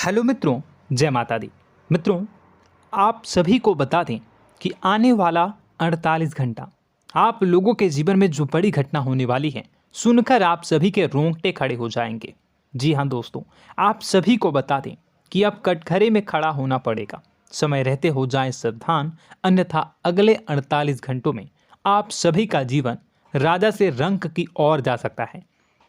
Hello मित्रों, जय माता दी। मित्रों, आप सभी को बता दें कि आने वाला 48 घंटा आप लोगों के जीवन में जो बड़ी घटना होने वाली है, सुनकर आप सभी के रोंगटे खड़े हो जाएंगे। जी हाँ दोस्तों, आप सभी को बता दें कि अब कटघरे में खड़ा होना पड़ेगा। समय रहते हो जाएं सावधान, अन्यथा अगले 48 घंटों में आप सभी का जीवन राजा से रंक की ओर जा सकता है।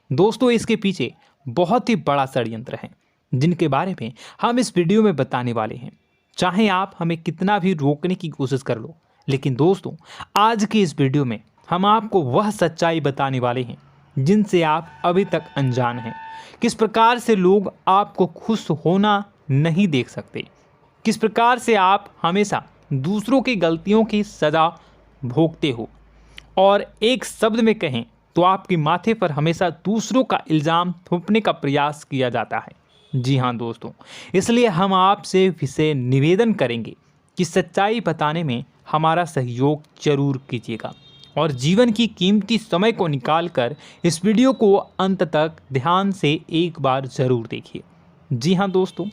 दोस्तों, इसके पीछे बहुत ही बड़ा षड्यंत्र है जिनके बारे में हम इस वीडियो में बताने वाले हैं। चाहे आप हमें कितना भी रोकने की कोशिश कर लो, लेकिन दोस्तों आज की इस वीडियो में हम आपको वह सच्चाई बताने वाले हैं जिनसे आप अभी तक अनजान हैं। किस प्रकार से लोग आपको खुश होना नहीं देख सकते, किस प्रकार से आप हमेशा दूसरों की गलतियों की सज़ा भोगते हो, और एक शब्द में कहें तो आपके माथे पर हमेशा दूसरों का इल्ज़ाम थोपने का प्रयास किया जाता है। जी हाँ दोस्तों, इसलिए हम आपसे विशेष निवेदन करेंगे कि सच्चाई बताने में हमारा सहयोग जरूर कीजिएगा और जीवन की कीमती समय को निकालकर इस वीडियो को अंत तक ध्यान से एक बार ज़रूर देखिए। जी हाँ दोस्तों,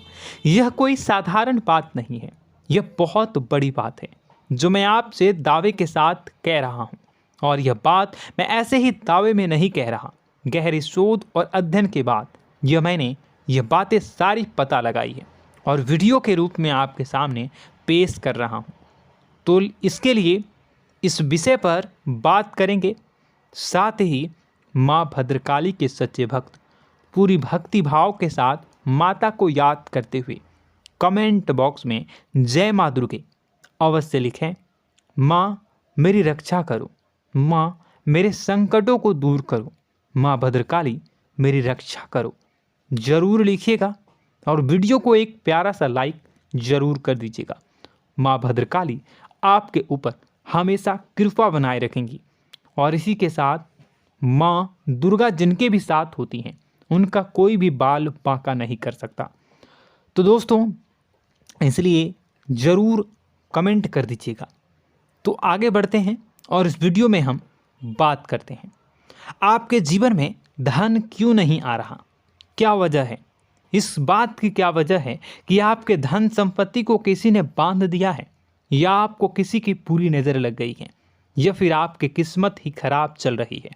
यह कोई साधारण बात नहीं है, यह बहुत बड़ी बात है जो मैं आपसे दावे के साथ कह रहा हूँ। और यह बात मैं ऐसे ही दावे में नहीं कह रहा, गहरी शोध और अध्ययन के बाद मैंने यह बातें सारी पता लगाई है और वीडियो के रूप में आपके सामने पेश कर रहा हूँ। तो इसके लिए इस विषय पर बात करेंगे। साथ ही माँ भद्रकाली के सच्चे भक्त पूरी भक्ति भाव के साथ माता को याद करते हुए कमेंट बॉक्स में जय माँ दुर्गे अवश्य लिखें। माँ मेरी रक्षा करो, माँ मेरे संकटों को दूर करो, माँ भद्रकाली मेरी रक्षा करो, जरूर लिखिएगा और वीडियो को एक प्यारा सा लाइक जरूर कर दीजिएगा। माँ भद्रकाली आपके ऊपर हमेशा कृपा बनाए रखेंगी और इसी के साथ माँ दुर्गा जिनके भी साथ होती हैं उनका कोई भी बाल बांका नहीं कर सकता। तो दोस्तों, इसलिए ज़रूर कमेंट कर दीजिएगा। तो आगे बढ़ते हैं और इस वीडियो में हम बात करते हैं, आपके जीवन में धन क्यों नहीं आ रहा, क्या वजह है। इस बात की क्या वजह है कि आपके धन संपत्ति को किसी ने बांध दिया है, या आपको किसी की पूरी नज़र लग गई है, या फिर आपकी किस्मत ही खराब चल रही है।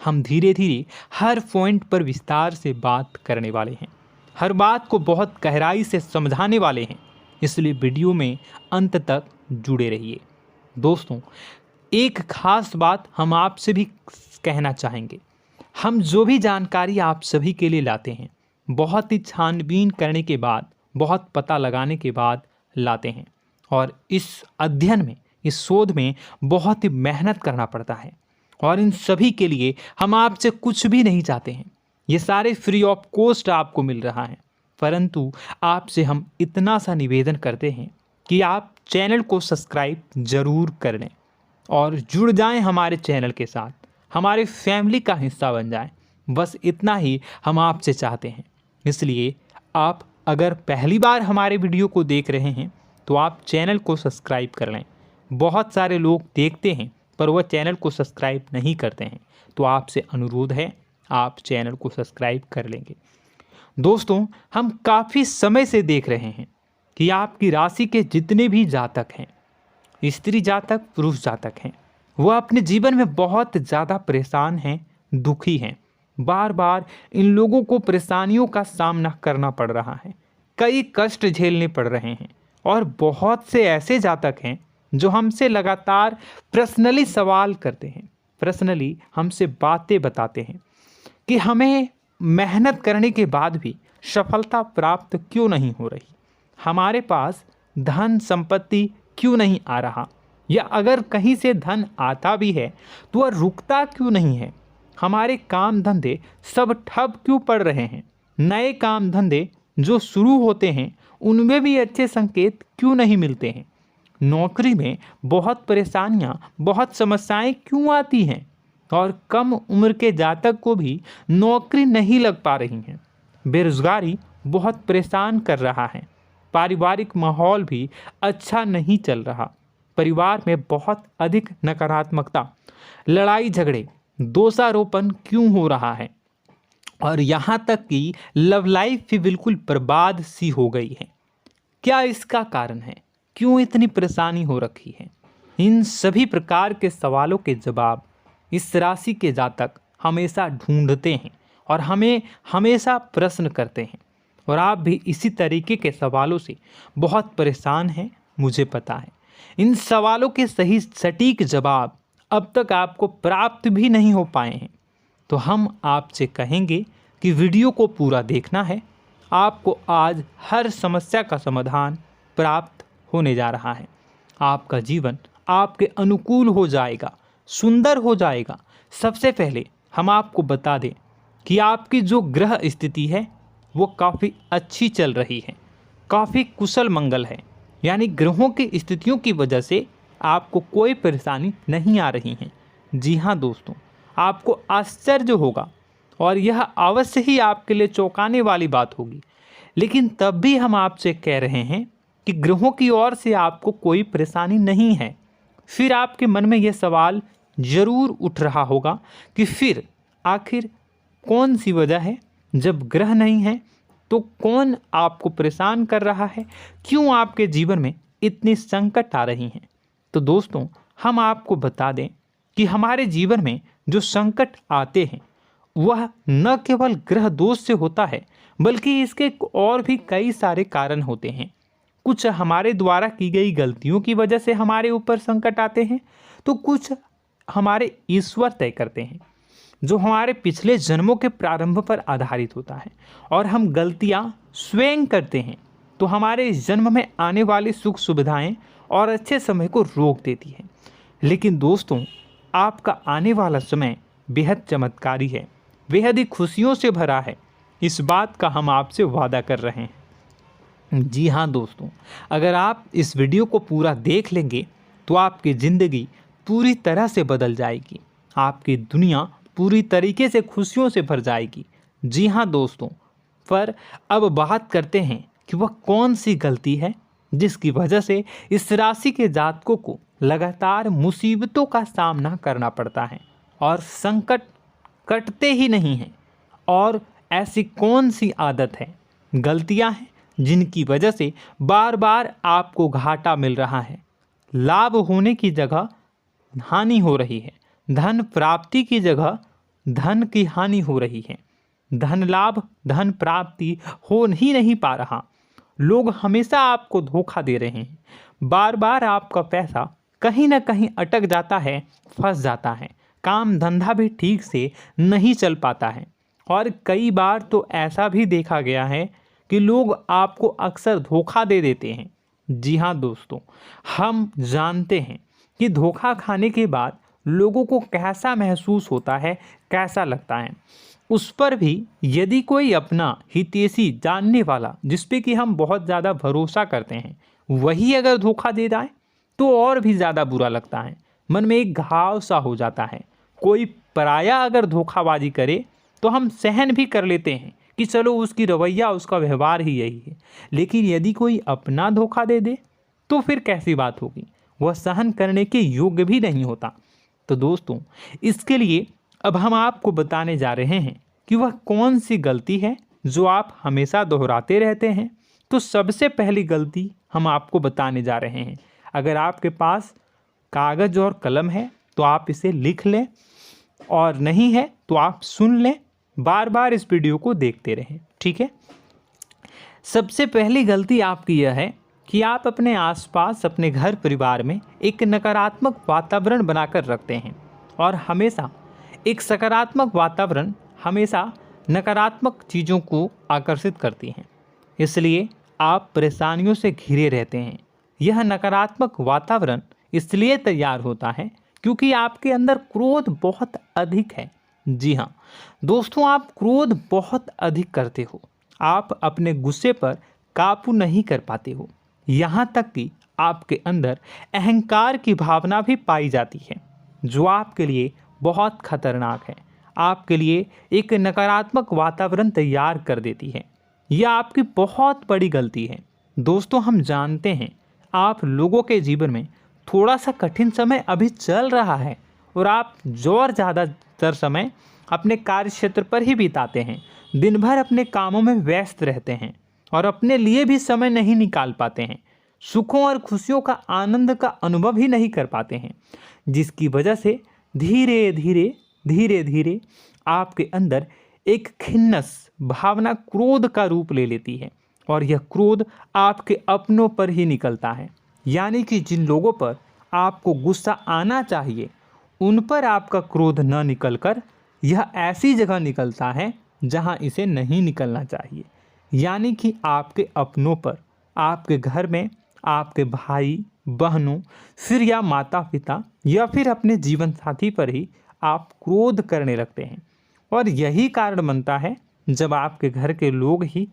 हम धीरे धीरे हर पॉइंट पर विस्तार से बात करने वाले हैं, हर बात को बहुत गहराई से समझाने वाले हैं, इसलिए वीडियो में अंत तक जुड़े रहिए। दोस्तों, एक खास बात हम आपसे भी कहना चाहेंगे, हम जो भी जानकारी आप सभी के लिए लाते हैं बहुत ही छानबीन करने के बाद, बहुत पता लगाने के बाद लाते हैं, और इस अध्ययन में, इस शोध में बहुत ही मेहनत करना पड़ता है। और इन सभी के लिए हम आपसे कुछ भी नहीं चाहते हैं, ये सारे फ्री ऑफ कॉस्ट आपको मिल रहा है। परंतु आपसे हम इतना सा निवेदन करते हैं कि आप चैनल को सब्सक्राइब ज़रूर कर लें और जुड़ जाएं हमारे चैनल के साथ, हमारे फैमिली का हिस्सा बन जाएं। बस इतना ही हम आपसे चाहते हैं। इसलिए आप अगर पहली बार हमारे वीडियो को देख रहे हैं तो आप चैनल को सब्सक्राइब कर लें। बहुत सारे लोग देखते हैं पर वह चैनल को सब्सक्राइब नहीं करते हैं, तो आपसे अनुरोध है आप चैनल को सब्सक्राइब कर लेंगे। दोस्तों, हम काफ़ी समय से देख रहे हैं कि आपकी राशि के जितने भी जातक हैं, स्त्री जातक, पुरुष जातक हैं, वह अपने जीवन में बहुत ज़्यादा परेशान हैं, दुखी हैं। बार बार इन लोगों को परेशानियों का सामना करना पड़ रहा है, कई कष्ट झेलने पड़ रहे हैं। और बहुत से ऐसे जातक हैं जो हमसे लगातार पर्सनली सवाल करते हैं, पर्सनली हमसे बातें बताते हैं कि हमें मेहनत करने के बाद भी सफलता प्राप्त क्यों नहीं हो रही, हमारे पास धन संपत्ति क्यों नहीं आ रहा, या अगर कहीं से धन आता भी है तो वह रुकता क्यों नहीं है, हमारे काम धंधे सब ठप क्यों पड़ रहे हैं, नए काम धंधे जो शुरू होते हैं उनमें भी अच्छे संकेत क्यों नहीं मिलते हैं, नौकरी में बहुत परेशानियां, बहुत समस्याएं क्यों आती हैं, और कम उम्र के जातक को भी नौकरी नहीं लग पा रही हैं, बेरोजगारी बहुत परेशान कर रहा है, पारिवारिक माहौल भी अच्छा नहीं चल रहा, परिवार में बहुत अधिक नकारात्मकता, लड़ाई झगड़े, दोषारोपण क्यों हो रहा है, और यहाँ तक कि लव लाइफ भी बिल्कुल बर्बाद सी हो गई है। क्या इसका कारण है? क्यों इतनी परेशानी हो रखी है? इन सभी प्रकार के सवालों के जवाब इस राशि के जातक हमेशा ढूंढते हैं और हमें हमेशा प्रश्न करते हैं, और आप भी इसी तरीके के सवालों से बहुत परेशान हैं, मुझे पता है। इन सवालों के सही सटीक जवाब अब तक आपको प्राप्त भी नहीं हो पाए हैं, तो हम आपसे कहेंगे कि वीडियो को पूरा देखना है। आपको आज हर समस्या का समाधान प्राप्त होने जा रहा है। आपका जीवन आपके अनुकूल हो जाएगा, सुंदर हो जाएगा। सबसे पहले हम आपको बता दें कि आपकी जो ग्रह स्थिति है वो काफ़ी अच्छी चल रही है, काफ़ी कुशल मंगल है, यानी ग्रहों की स्थितियों की वजह से आपको कोई परेशानी नहीं आ रही है। जी हाँ दोस्तों, आपको आश्चर्य होगा और यह अवश्य ही आपके लिए चौंकाने वाली बात होगी, लेकिन तब भी हम आपसे कह रहे हैं कि ग्रहों की ओर से आपको कोई परेशानी नहीं है। फिर आपके मन में यह सवाल जरूर उठ रहा होगा कि फिर आखिर कौन सी वजह है? जब ग्रह नहीं है तो कौन आपको परेशान कर रहा है? क्यों आपके जीवन में इतनी संकट आ रही हैं? तो दोस्तों, हम आपको बता दें कि हमारे जीवन में जो संकट आते हैं वह न केवल ग्रह दोष से होता है, बल्कि इसके और भी कई सारे कारण होते हैं। कुछ हमारे द्वारा की गई गलतियों की वजह से हमारे ऊपर संकट आते हैं, तो कुछ हमारे ईश्वर तय करते हैं, जो हमारे पिछले जन्मों के प्रारंभ पर आधारित होता है। और हम गलतियां स्वयं करते हैं तो हमारे इस जन्म में आने वाली सुख सुविधाएं और अच्छे समय को रोक देती है। लेकिन दोस्तों, आपका आने वाला समय बेहद चमत्कारी है, बेहद ही खुशियों से भरा है। इस बात का हम आपसे वादा कर रहे हैं। जी हाँ दोस्तों, अगर आप इस वीडियो को पूरा देख लेंगे तो आपकी ज़िंदगी पूरी तरह से बदल जाएगी, आपकी दुनिया पूरी तरीके से खुशियों से भर जाएगी। जी हाँ दोस्तों, पर अब बात करते हैं कि वह कौन सी गलती है जिसकी वजह से इस राशि के जातकों को लगातार मुसीबतों का सामना करना पड़ता है और संकट कटते ही नहीं हैं। और ऐसी कौन सी आदत है, गलतियां हैं जिनकी वजह से बार बार आपको घाटा मिल रहा है, लाभ होने की जगह हानि हो रही है, धन प्राप्ति की जगह धन की हानि हो रही है, धन लाभ धन प्राप्ति हो ही नहीं पा रहा, लोग हमेशा आपको धोखा दे रहे हैं, बार बार आपका पैसा कहीं ना कहीं अटक जाता है, फंस जाता है, काम धंधा भी ठीक से नहीं चल पाता है। और कई बार तो ऐसा भी देखा गया है कि लोग आपको अक्सर धोखा दे देते हैं। जी हाँ दोस्तों, हम जानते हैं कि धोखा खाने के बाद लोगों को कैसा महसूस होता है, कैसा लगता है। उस पर भी यदि कोई अपना हितैषी जानने वाला, जिस पे कि हम बहुत ज़्यादा भरोसा करते हैं, वही अगर धोखा दे जाए तो और भी ज़्यादा बुरा लगता है, मन में एक घाव सा हो जाता है। कोई पराया अगर धोखाबाजी करे तो हम सहन भी कर लेते हैं कि चलो उसकी रवैया उसका व्यवहार ही यही है, लेकिन यदि कोई अपना धोखा दे दे तो फिर कैसी बात होगी, वह सहन करने के योग्य भी नहीं होता। तो दोस्तों, इसके लिए अब हम आपको बताने जा रहे हैं कि वह कौन सी गलती है जो आप हमेशा दोहराते रहते हैं। तो सबसे पहली गलती हम आपको बताने जा रहे हैं। अगर आपके पास कागज़ और कलम है तो आप इसे लिख लें, और नहीं है तो आप सुन लें, बार बार इस वीडियो को देखते रहें, ठीक है। सबसे पहली गलती आपकी यह है कि आप अपने आसपास, अपने घर परिवार में एक नकारात्मक वातावरण बनाकर रखते हैं, और हमेशा एक सकारात्मक वातावरण हमेशा नकारात्मक चीज़ों को आकर्षित करती हैं, इसलिए आप परेशानियों से घिरे रहते हैं। यह नकारात्मक वातावरण इसलिए तैयार होता है क्योंकि आपके अंदर क्रोध बहुत अधिक है। जी हाँ दोस्तों, आप क्रोध बहुत अधिक करते हो, आप अपने गुस्से पर काबू नहीं कर पाते हो, यहाँ तक कि आपके अंदर अहंकार की भावना भी पाई जाती है, जो आपके लिए बहुत खतरनाक है, आपके लिए एक नकारात्मक वातावरण तैयार कर देती है। यह आपकी बहुत बड़ी गलती है। दोस्तों, हम जानते हैं आप लोगों के जीवन में थोड़ा सा कठिन समय अभी चल रहा है, और आप और ज़्यादातर समय अपने कार्य क्षेत्र पर ही बिताते हैं। दिन भर अपने कामों में व्यस्त रहते हैं और अपने लिए भी समय नहीं निकाल पाते हैं। सुखों और खुशियों का आनंद का अनुभव ही नहीं कर पाते हैं, जिसकी वजह से धीरे धीरे आपके अंदर एक खिन्नस भावना क्रोध का रूप ले लेती है और यह क्रोध आपके अपनों पर ही निकलता है। यानी कि जिन लोगों पर आपको गुस्सा आना चाहिए उन पर आपका क्रोध न निकलकर यह ऐसी जगह निकलता है जहां इसे नहीं निकलना चाहिए। यानी कि आपके अपनों पर, आपके घर में आपके भाई बहनों, फिर या माता पिता या फिर अपने जीवन साथी पर ही आप क्रोध करने लगते हैं। और यही कारण बनता है जब आपके घर के लोग ही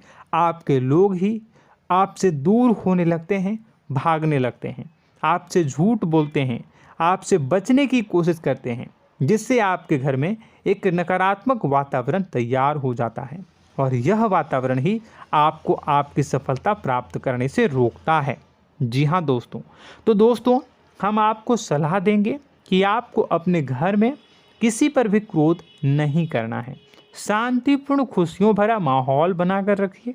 आपसे दूर होने लगते हैं, भागने लगते हैं, आपसे झूठ बोलते हैं, आपसे बचने की कोशिश करते हैं, जिससे आपके घर में एक नकारात्मक वातावरण तैयार हो जाता है और यह वातावरण ही आपको आपकी सफलता प्राप्त करने से रोकता है। जी हाँ दोस्तों, तो दोस्तों हम आपको सलाह देंगे कि आपको अपने घर में किसी पर भी क्रोध नहीं करना है। शांतिपूर्ण खुशियों भरा माहौल बनाकर रखिए।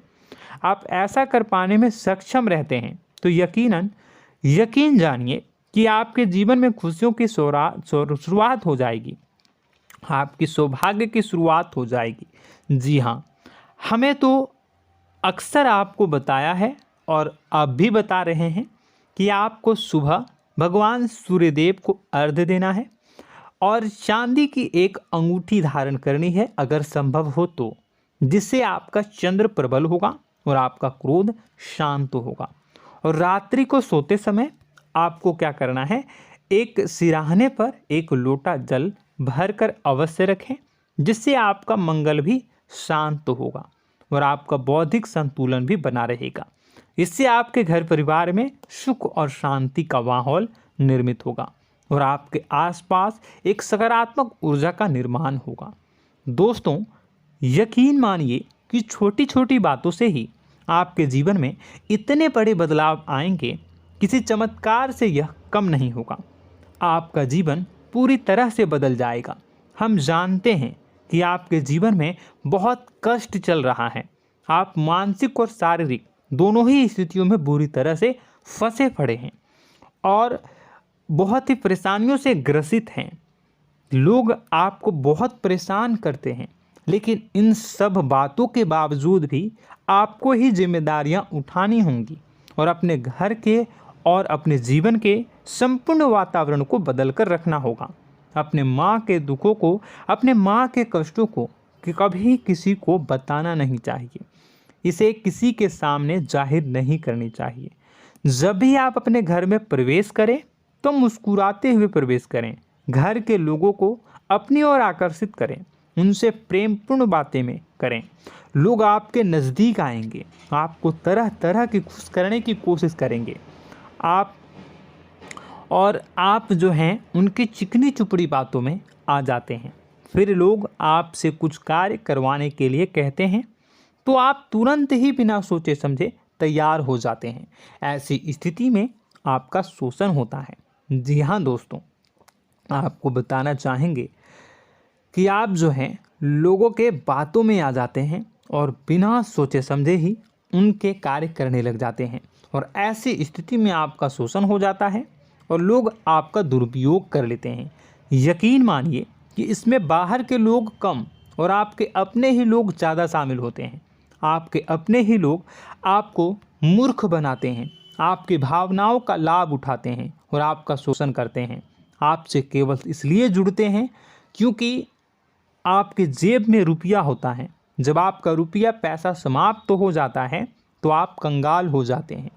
आप ऐसा कर पाने में सक्षम रहते हैं तो यकीन जानिए कि आपके जीवन में खुशियों की शुरुआत हो जाएगी, आपकी सौभाग्य की शुरुआत हो जाएगी। जी हाँ, हमें तो अक्सर आपको बताया है और अब भी बता रहे हैं कि आपको सुबह भगवान सूर्यदेव को अर्घ्य देना है और चांदी की एक अंगूठी धारण करनी है अगर संभव हो तो, जिससे आपका चंद्र प्रबल होगा और आपका क्रोध शांत होगा। और रात्रि को सोते समय आपको क्या करना है, एक सिराहने पर एक लोटा जल भरकर अवश्य रखें, जिससे आपका मंगल भी शांत होगा और आपका बौद्धिक संतुलन भी बना रहेगा। इससे आपके घर परिवार में सुख और शांति का माहौल निर्मित होगा और आपके आसपास एक सकारात्मक ऊर्जा का निर्माण होगा। दोस्तों यकीन मानिए कि छोटी छोटी बातों से ही आपके जीवन में इतने बड़े बदलाव आएंगे, किसी चमत्कार से यह कम नहीं होगा। आपका जीवन पूरी तरह से बदल जाएगा। हम जानते हैं कि आपके जीवन में बहुत कष्ट चल रहा है, आप मानसिक और शारीरिक दोनों ही स्थितियों में बुरी तरह से फंसे पड़े हैं और बहुत ही परेशानियों से ग्रसित हैं। लोग आपको बहुत परेशान करते हैं, लेकिन इन सब बातों के बावजूद भी आपको ही जिम्मेदारियां उठानी होंगी और अपने घर के और अपने जीवन के संपूर्ण वातावरण को बदल कर रखना होगा। अपने माँ के दुखों को, अपने माँ के कष्टों को कभी किसी को बताना नहीं चाहिए, इसे किसी के सामने जाहिर नहीं करनी चाहिए। जब भी आप अपने घर में प्रवेश करें तो मुस्कुराते हुए प्रवेश करें, घर के लोगों को अपनी ओर आकर्षित करें, उनसे प्रेमपूर्ण बातें में करें। लोग आपके नज़दीक आएंगे, आपको तरह तरह की खुश करने की कोशिश करेंगे। आप जो हैं उनकी चिकनी चुपड़ी बातों में आ जाते हैं। फिर लोग आपसे कुछ कार्य करवाने के लिए कहते हैं तो आप तुरंत ही बिना सोचे समझे तैयार हो जाते हैं। ऐसी स्थिति में आपका शोषण होता है। जी हाँ दोस्तों, आपको बताना चाहेंगे कि आप जो हैं लोगों के बातों में आ जाते हैं और बिना सोचे समझे ही उनके कार्य करने लग जाते हैं और ऐसी स्थिति में आपका शोषण हो जाता है और लोग आपका दुरुपयोग कर लेते हैं। यकीन मानिए कि इसमें बाहर के लोग कम और आपके अपने ही लोग ज़्यादा शामिल होते हैं। आपके अपने ही लोग आपको मूर्ख बनाते हैं, आपकी भावनाओं का लाभ उठाते हैं और आपका शोषण करते हैं। आपसे केवल इसलिए जुड़ते हैं क्योंकि आपके जेब में रुपया होता है। जब आपका रुपया पैसा समाप्त हो जाता है तो आप कंगाल हो जाते हैं,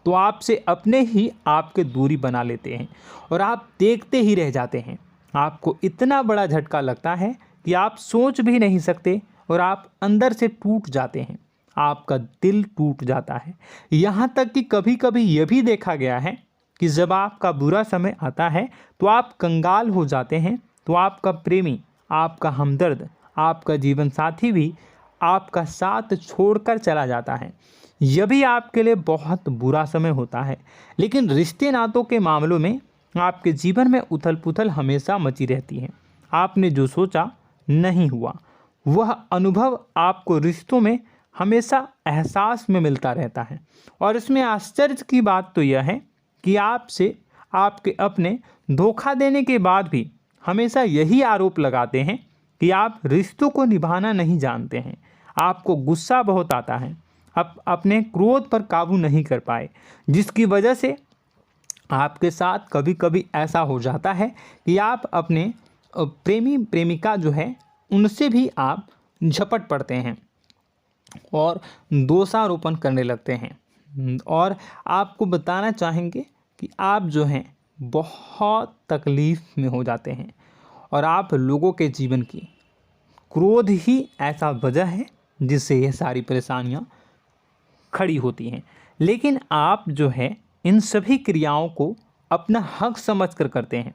तो आपसे अपने ही आपके दूरी बना लेते हैं और आप देखते ही रह जाते हैं। आपको इतना बड़ा झटका लगता है कि आप सोच भी नहीं सकते और आप अंदर से टूट जाते हैं, आपका दिल टूट जाता है। यहाँ तक कि कभी कभी यह भी देखा गया है कि जब आपका बुरा समय आता है तो आप कंगाल हो जाते हैं, तो आपका प्रेमी, आपका हमदर्द, आपका जीवन साथी भी आपका साथ छोड़कर चला जाता है। यह भी आपके लिए बहुत बुरा समय होता है। लेकिन रिश्ते नातों के मामलों में आपके जीवन में उथल पुथल हमेशा मची रहती है। आपने जो सोचा नहीं हुआ, वह अनुभव आपको रिश्तों में हमेशा एहसास में मिलता रहता है। और इसमें आश्चर्य की बात तो यह है कि आपसे आपके अपने धोखा देने के बाद भी हमेशा यही आरोप लगाते हैं कि आप रिश्तों को निभाना नहीं जानते हैं। आपको गुस्सा बहुत आता है, आप अपने क्रोध पर काबू नहीं कर पाए, जिसकी वजह से आपके साथ कभी कभी ऐसा हो जाता है कि आप अपने प्रेमी प्रेमिका जो है उनसे भी आप झपट पड़ते हैं और दोषारोपण करने लगते हैं। और आपको बताना चाहेंगे कि आप जो हैं बहुत तकलीफ़ में हो जाते हैं और आप लोगों के जीवन की क्रोध ही ऐसा वजह है जिससे ये सारी परेशानियां खड़ी होती हैं। लेकिन आप जो है इन सभी क्रियाओं को अपना हक समझकर करते हैं,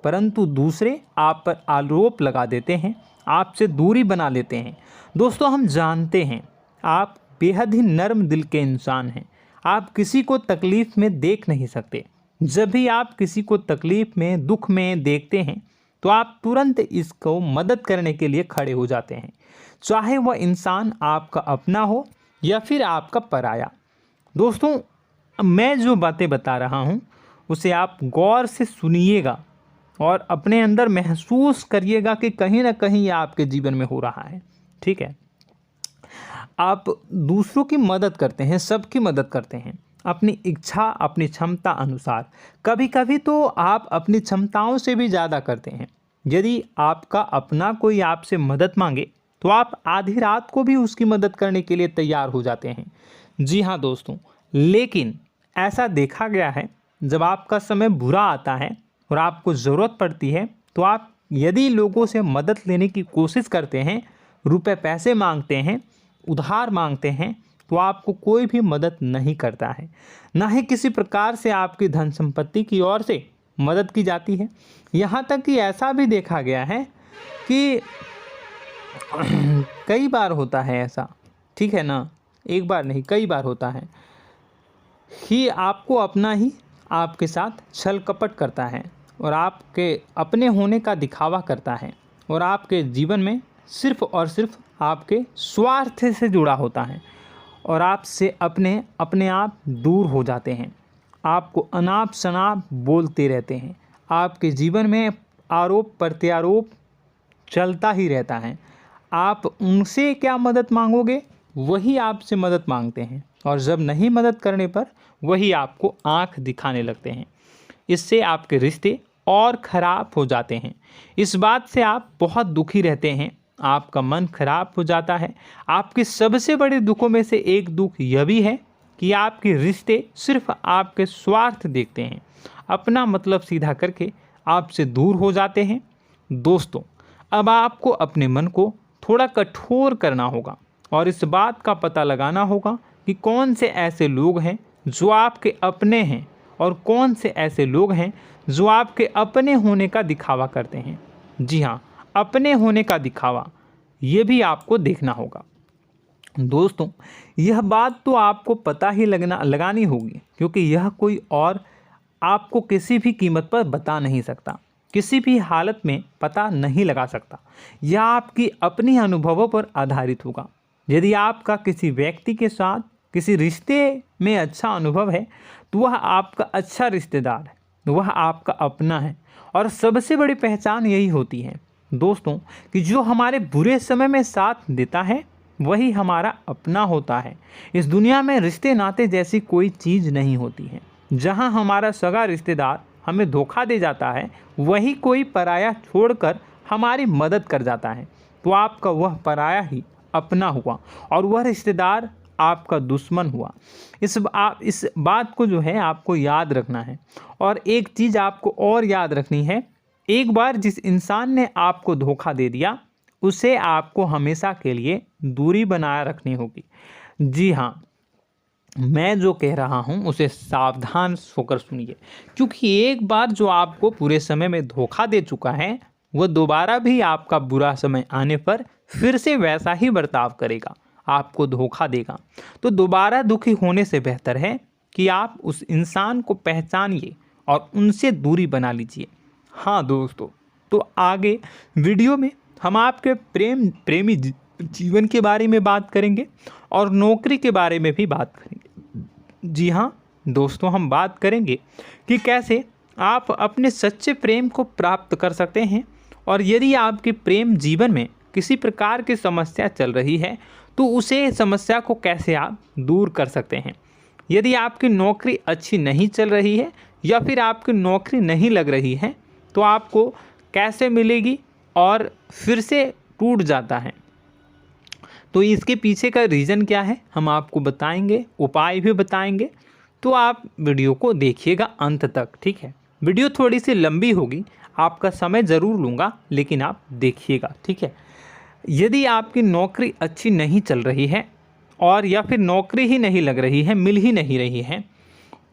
परंतु दूसरे आप पर आरोप लगा देते हैं, आपसे दूरी बना लेते हैं। दोस्तों, हम जानते हैं आप बेहद ही नर्म दिल के इंसान हैं। आप किसी को तकलीफ़ में देख नहीं सकते। जब भी आप किसी को तकलीफ़ में, दुख में देखते हैं तो आप तुरंत इसको मदद करने के लिए खड़े हो जाते हैं, चाहे वह इंसान आपका अपना हो या फिर आपका पराया। दोस्तों, मैं जो बातें बता रहा हूँ उसे आप गौर से सुनिएगा और अपने अंदर महसूस करिएगा कि कहीं ना कहीं ये आपके जीवन में हो रहा है। ठीक है, आप दूसरों की मदद करते हैं, सबकी मदद करते हैं अपनी इच्छा, अपनी क्षमता अनुसार। कभी कभी तो आप अपनी क्षमताओं से भी ज़्यादा करते हैं। यदि आपका अपना कोई आपसे मदद मांगे तो आप आधी रात को भी उसकी मदद करने के लिए तैयार हो जाते हैं। जी हाँ दोस्तों, लेकिन ऐसा देखा गया है जब आपका समय बुरा आता है और आपको ज़रूरत पड़ती है तो आप यदि लोगों से मदद लेने की कोशिश करते हैं, रुपए पैसे मांगते हैं, उधार मांगते हैं, तो आपको कोई भी मदद नहीं करता है। ना ही किसी प्रकार से आपकी धन संपत्ति की ओर से मदद की जाती है। यहाँ तक कि ऐसा भी देखा गया है कि कई बार होता है ऐसा, ठीक है ना, एक बार नहीं कई बार होता है कि आपको अपना ही आपके साथ छल कपट करता है और आपके अपने होने का दिखावा करता है और आपके जीवन में सिर्फ और सिर्फ आपके स्वार्थ से जुड़ा होता है और आपसे अपने आप दूर हो जाते हैं। आपको अनाप शनाप बोलते रहते हैं। आपके जीवन में आरोप प्रत्यारोप चलता ही रहता है। आप उनसे क्या मदद मांगोगे, वही आपसे मदद मांगते हैं और जब नहीं मदद करने पर वही आपको आंख दिखाने लगते हैं। इससे आपके रिश्ते और ख़राब हो जाते हैं। इस बात से आप बहुत दुखी रहते हैं, आपका मन खराब हो जाता है। आपके सबसे बड़े दुखों में से एक दुख यह भी है कि आपके रिश्ते सिर्फ आपके स्वार्थ देखते हैं, अपना मतलब सीधा करके आपसे दूर हो जाते हैं। दोस्तों, अब आपको अपने मन को थोड़ा कठोर करना होगा और इस बात का पता लगाना होगा कि कौन से ऐसे लोग हैं जो आपके अपने हैं और कौन से ऐसे लोग हैं जो आपके अपने होने का दिखावा करते हैं। जी हाँ, अपने होने का दिखावा, ये भी आपको देखना होगा। दोस्तों, यह बात तो आपको पता ही लगानी होगी, क्योंकि यह कोई और आपको किसी भी कीमत पर बता नहीं सकता, किसी भी हालत में पता नहीं लगा सकता। यह आपकी अपनी अनुभवों पर आधारित होगा। यदि आपका किसी व्यक्ति के साथ किसी रिश्ते में अच्छा अनुभव है तो वह आपका अच्छा रिश्तेदार है, वह आपका अपना है। और सबसे बड़ी पहचान यही होती है दोस्तों कि जो हमारे बुरे समय में साथ देता है वही हमारा अपना होता है। इस दुनिया में रिश्ते नाते जैसी कोई चीज़ नहीं होती है। जहां हमारा सगा रिश्तेदार हमें धोखा दे जाता है, वही कोई पराया छोड़कर हमारी मदद कर जाता है, तो आपका वह पराया ही अपना हुआ और वह रिश्तेदार आपका दुश्मन हुआ। इस बात को जो है आपको याद रखना है। और एक चीज़ आपको और याद रखनी है, एक बार जिस इंसान ने आपको धोखा दे दिया उसे आपको हमेशा के लिए दूरी बनाए रखनी होगी। जी हाँ, मैं जो कह रहा हूँ उसे सावधान होकर सुनिए, क्योंकि एक बार जो आपको पूरे समय में धोखा दे चुका है वह दोबारा भी आपका बुरा समय आने पर फिर से वैसा ही बर्ताव करेगा, आपको धोखा देगा। तो दोबारा दुखी होने से बेहतर है कि आप उस इंसान को पहचानिए और उनसे दूरी बना लीजिए। हाँ दोस्तों, तो आगे वीडियो में हम आपके प्रेमी जीवन के बारे में बात करेंगे और नौकरी के बारे में भी बात करेंगे। जी हाँ दोस्तों, हम बात करेंगे कि कैसे आप अपने सच्चे प्रेम को प्राप्त कर सकते हैं, और यदि आपके प्रेम जीवन में किसी प्रकार की समस्या चल रही है तो उसे समस्या को कैसे आप दूर कर सकते हैं। यदि आपकी नौकरी अच्छी नहीं चल रही है या फिर आपकी नौकरी नहीं लग रही है तो आपको कैसे मिलेगी और फिर से टूट जाता है, तो इसके पीछे का रीज़न क्या है हम आपको बताएंगे, उपाय भी बताएंगे। तो आप वीडियो को देखिएगा अंत तक, ठीक है। वीडियो थोड़ी सी लंबी होगी, आपका समय ज़रूर लूँगा, लेकिन आप देखिएगा, ठीक है। यदि आपकी नौकरी अच्छी नहीं चल रही है और या फिर नौकरी ही नहीं लग रही है, मिल ही नहीं रही है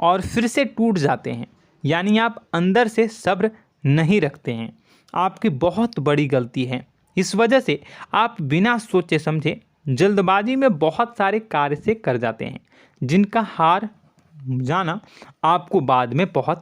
और फिर से टूट जाते हैं, यानी आप अंदर से सब्र नहीं रखते हैं, आपकी बहुत बड़ी गलती है। इस वजह से आप बिना सोचे समझे जल्दबाजी में बहुत सारे कार्य से कर जाते हैं, जिनका हार जाना आपको बाद में बहुत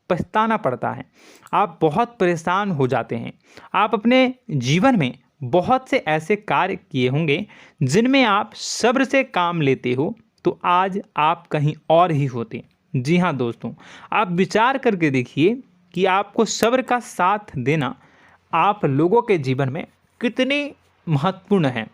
पछताना पड़ता है। आप बहुत परेशान हो जाते हैं। आप अपने जीवन में बहुत से ऐसे कार्य किए होंगे जिनमें आप सब्र से काम लेते हो, तो आज आप कहीं और ही होते। जी हाँ दोस्तों, आप विचार करके देखिए कि आपको सब्र का साथ देना आप लोगों के जीवन में कितने महत्वपूर्ण है।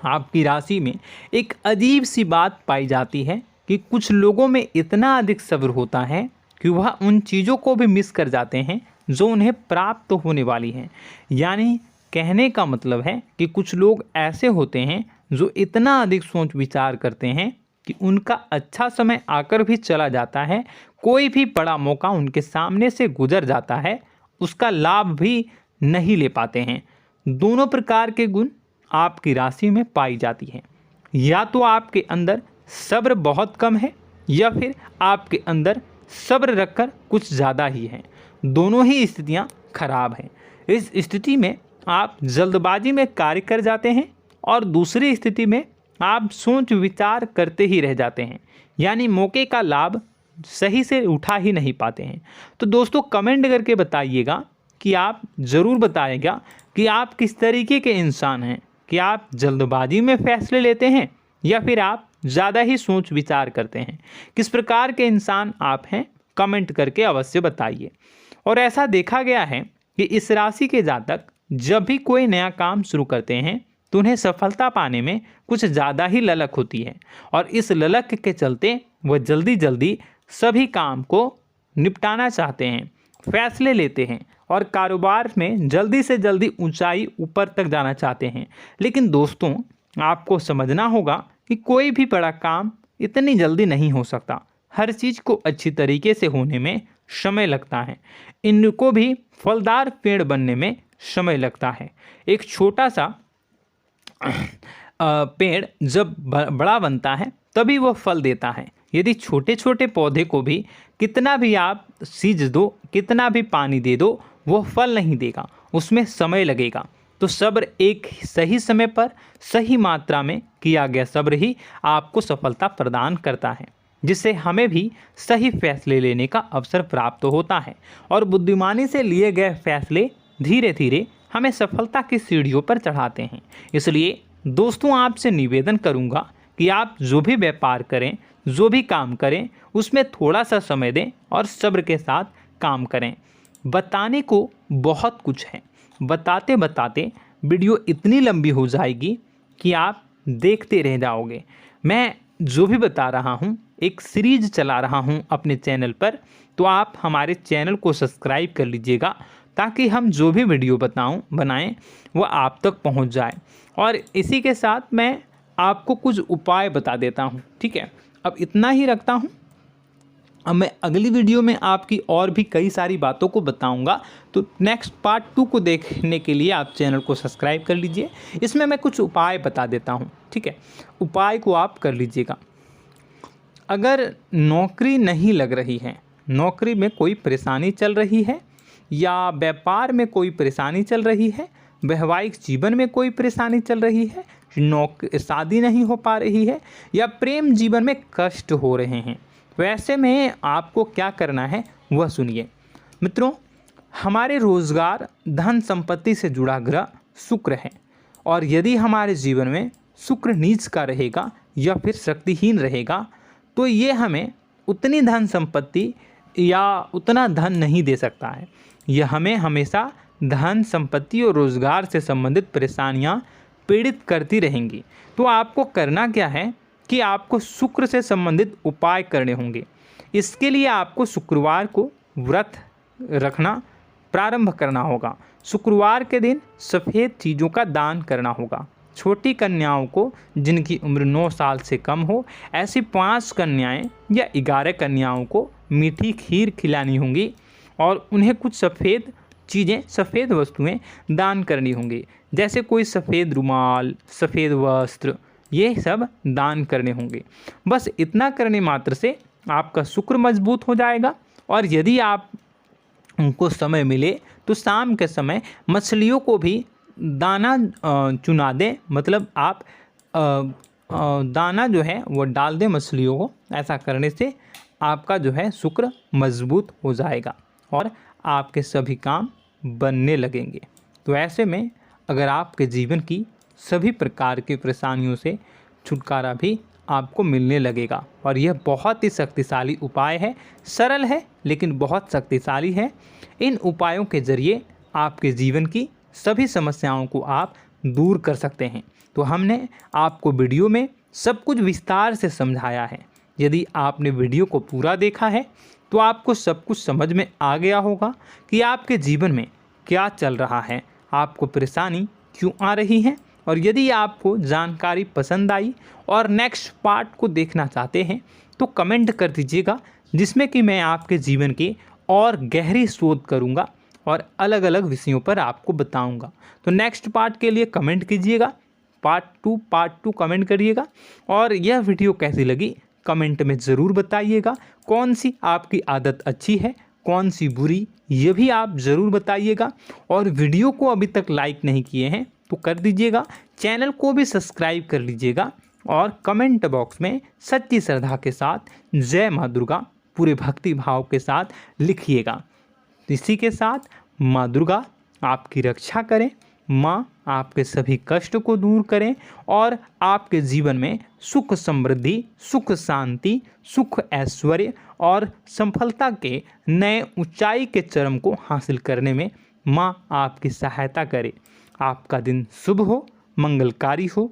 आपकी राशि में एक अजीब सी बात पाई जाती है कि कुछ लोगों में इतना अधिक सब्र होता है कि वह उन चीज़ों को भी मिस कर जाते हैं जो उन्हें प्राप्त होने वाली हैं। यानी कहने का मतलब है कि कुछ लोग ऐसे होते हैं जो इतना अधिक सोच विचार करते हैं कि उनका अच्छा समय आकर भी चला जाता है, कोई भी बड़ा मौका उनके सामने से गुजर जाता है, उसका लाभ भी नहीं ले पाते हैं। दोनों प्रकार के गुण आपकी राशि में पाई जाती हैं। या तो आपके अंदर सब्र बहुत कम है या फिर आपके अंदर सब्र रखकर कुछ ज़्यादा ही है। दोनों ही स्थितियाँ खराब हैं। इस स्थिति में आप जल्दबाजी में कार्य कर जाते हैं और दूसरी स्थिति में आप सोच विचार करते ही रह जाते हैं, यानी मौके का लाभ सही से उठा ही नहीं पाते हैं। तो दोस्तों कमेंट करके बताइएगा कि आप ज़रूर बताइएगा कि आप किस तरीके के इंसान हैं, कि आप जल्दबाजी में फैसले लेते हैं या फिर आप ज़्यादा ही सोच विचार करते हैं। किस प्रकार के इंसान आप हैं, कमेंट करके अवश्य बताइए। और ऐसा देखा गया है कि इस राशि के जातक जब भी कोई नया काम शुरू करते हैं तो उन्हें सफलता पाने में कुछ ज़्यादा ही ललक होती है, और इस ललक के चलते वह जल्दी जल्दी सभी काम को निपटाना चाहते हैं, फैसले लेते हैं और कारोबार में जल्दी से जल्दी ऊंचाई ऊपर तक जाना चाहते हैं। लेकिन दोस्तों आपको समझना होगा कि कोई भी बड़ा काम इतनी जल्दी नहीं हो सकता। हर चीज़ को अच्छी तरीके से होने में समय लगता है। इनको भी फलदार पेड़ बनने में समय लगता है। एक छोटा सा पेड़ जब बड़ा बनता है तभी वो फल देता है। यदि छोटे छोटे पौधे को भी कितना भी आप सींच दो, कितना भी पानी दे दो, वो फल नहीं देगा, उसमें समय लगेगा। तो सब्र एक सही समय पर सही मात्रा में किया गया सब्र ही आपको सफलता प्रदान करता है, जिससे हमें भी सही फैसले लेने का अवसर प्राप्त होता है और बुद्धिमानी से लिए गए फैसले धीरे धीरे हमें सफलता की सीढ़ियों पर चढ़ाते हैं। इसलिए दोस्तों आपसे निवेदन करूंगा कि आप जो भी व्यापार करें, जो भी काम करें, उसमें थोड़ा सा समय दें और सब्र के साथ काम करें। बताने को बहुत कुछ है, बताते बताते वीडियो इतनी लंबी हो जाएगी कि आप देखते रह जाओगे। मैं जो भी बता रहा हूँ एक सीरीज चला रहा हूँ अपने चैनल पर, तो आप हमारे चैनल को सब्सक्राइब कर लीजिएगा ताकि हम जो भी वीडियो बनाएं वो आप तक पहुँच जाए। और इसी के साथ मैं आपको कुछ उपाय बता देता हूँ, ठीक है। अब इतना ही रखता हूँ। अब मैं अगली वीडियो में आपकी और भी कई सारी बातों को बताऊंगा, तो नेक्स्ट पार्ट 2 को देखने के लिए आप चैनल को सब्सक्राइब कर लीजिए। इसमें मैं कुछ उपाय बता देता हूं, ठीक है। उपाय को आप कर लीजिएगा। अगर नौकरी नहीं लग रही है, नौकरी में कोई परेशानी चल रही है, या व्यापार में कोई परेशानी चल रही है, वैवाहिक जीवन में कोई परेशानी चल रही है, शादी नहीं हो पा रही है, या प्रेम जीवन में कष्ट हो रहे हैं, वैसे में आपको क्या करना है, वह सुनिए। मित्रों, हमारे रोजगार धन संपत्ति से जुड़ा ग्रह शुक्र है, और यदि हमारे जीवन में शुक्र नीच का रहेगा या फिर शक्तिहीन रहेगा तो ये हमें उतनी धन संपत्ति या उतना धन नहीं दे सकता है। यह हमें हमेशा धन संपत्ति और रोजगार से संबंधित परेशानियां पीड़ित करती रहेंगी। तो आपको करना क्या है कि आपको शुक्र से संबंधित उपाय करने होंगे। इसके लिए आपको शुक्रवार को व्रत रखना प्रारंभ करना होगा। शुक्रवार के दिन सफ़ेद चीज़ों का दान करना होगा। छोटी कन्याओं को जिनकी उम्र 9 साल से कम हो, ऐसी 5 कन्याएं या 11 कन्याओं को मीठी खीर खिलानी होंगी और उन्हें कुछ सफ़ेद चीज़ें, सफ़ेद वस्तुएं दान करनी होंगी, जैसे कोई सफ़ेद रुमाल, सफ़ेद वस्त्र, ये सब दान करने होंगे। बस इतना करने मात्र से आपका शुक्र मजबूत हो जाएगा। और यदि आप उनको समय मिले तो शाम के समय मछलियों को भी दाना चुना दें, मतलब आप दाना जो है वो डाल दें मछलियों को। ऐसा करने से आपका जो है शुक्र मजबूत हो जाएगा और आपके सभी काम बनने लगेंगे। तो ऐसे में अगर आपके जीवन की सभी प्रकार की परेशानियों से छुटकारा भी आपको मिलने लगेगा। और यह बहुत ही शक्तिशाली उपाय है, सरल है लेकिन बहुत शक्तिशाली है। इन उपायों के ज़रिए आपके जीवन की सभी समस्याओं को आप दूर कर सकते हैं। तो हमने आपको वीडियो में सब कुछ विस्तार से समझाया है। यदि आपने वीडियो को पूरा देखा है तो आपको सब कुछ समझ में आ गया होगा कि आपके जीवन में क्या चल रहा है, आपको परेशानी क्यों आ रही है। और यदि आपको जानकारी पसंद आई और नेक्स्ट पार्ट को देखना चाहते हैं तो कमेंट कर दीजिएगा, जिसमें कि मैं आपके जीवन के और गहरी शोध करूंगा और अलग अलग विषयों पर आपको बताऊंगा। तो नेक्स्ट पार्ट के लिए कमेंट कीजिएगा, पार्ट टू कमेंट करिएगा। और यह वीडियो कैसी लगी कमेंट में ज़रूर बताइएगा। कौन सी आपकी आदत अच्छी है, कौन सी बुरी, ये भी आप ज़रूर बताइएगा। और वीडियो को अभी तक लाइक नहीं किए हैं तो कर दीजिएगा, चैनल को भी सब्सक्राइब कर लीजिएगा और कमेंट बॉक्स में सच्ची श्रद्धा के साथ जय माँ दुर्गा पूरे भक्ति भाव के साथ लिखिएगा। इसी के साथ माँ दुर्गा आपकी रक्षा करें, माँ आपके सभी कष्ट को दूर करें और आपके जीवन में सुख समृद्धि, सुख शांति, सुख ऐश्वर्य और सफलता के नए ऊंचाई के चरम को हासिल करने में माँ आपकी सहायता करे। आपका दिन शुभ हो, मंगलकारी हो।